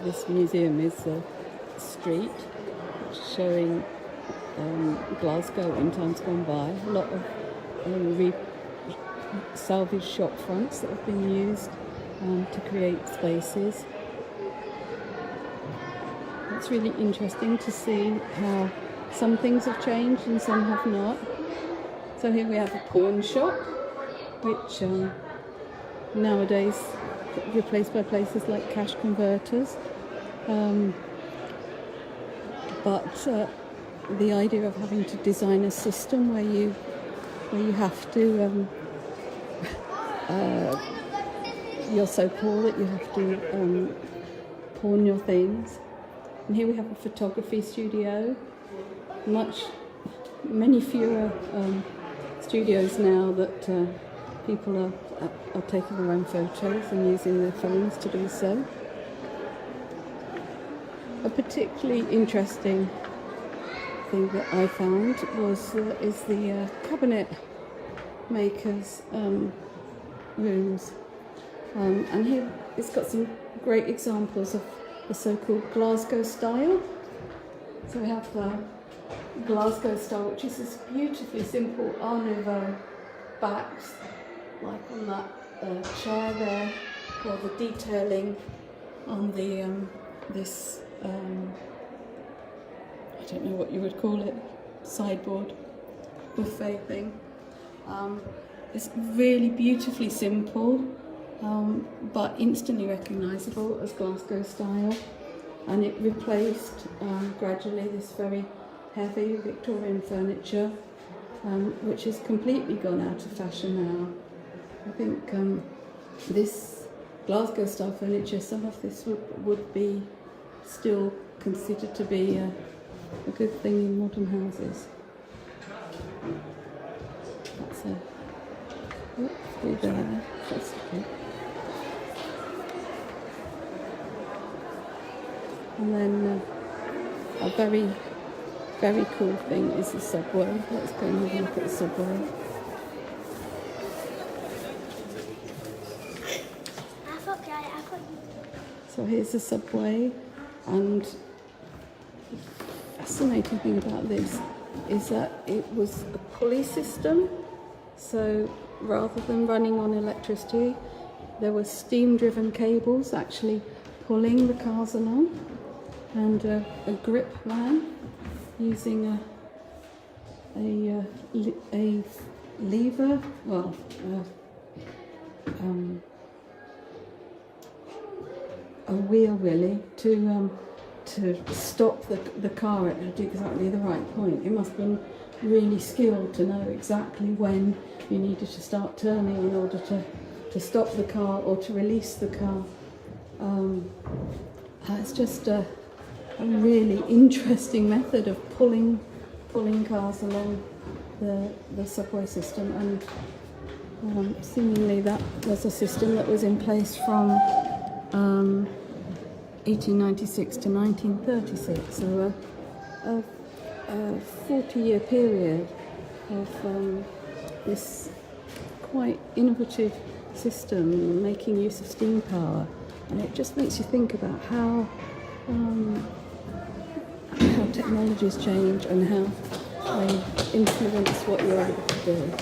This museum is a street showing Glasgow in times gone by. A lot of salvage shop fronts that have been used to create spaces. It's really interesting to see how some things have changed and some have not. So here we have a pawn shop, which nowadays replaced by places like cash converters. But the idea of having to design a system where you have to you're so poor that you have to pawn your things. And here we have a photography studio. Many fewer studios now that people are taking their own photos and using their phones to do so. A particularly interesting thing that I found is the cabinet makers' rooms, and here it's got some great examples of the so-called Glasgow style. So we have the Glasgow style, which is this beautifully simple Art Nouveau backs, like on that chair there, or the detailing on the this I don't know what you would call it, sideboard buffet thing. It's really beautifully simple, but instantly recognisable as Glasgow style, and it replaced gradually this very heavy Victorian furniture, which has completely gone out of fashion now. I think this Glasgow style furniture, some of this would be still considered to be a good thing in modern houses. That's through there. That's okay. And then a very, very cool thing is the subway. Let's go and have a look at the subway. So here's the subway, and the fascinating thing about this is that it was a pulley system. So rather than running on electricity, there were steam-driven cables actually pulling the cars along, and a grip man using a lever, a wheel really, to stop the car at exactly the right point. It must have been really skilled to know exactly when you needed to start turning in order to stop the car or to release the car. It's just a really interesting method of pulling cars along the subway system, and seemingly that was a system that was in place from 1896 to 1936, so a 40-year period of this quite innovative system making use of steam power. And it just makes you think about how technologies change and how they influence what you're able to do.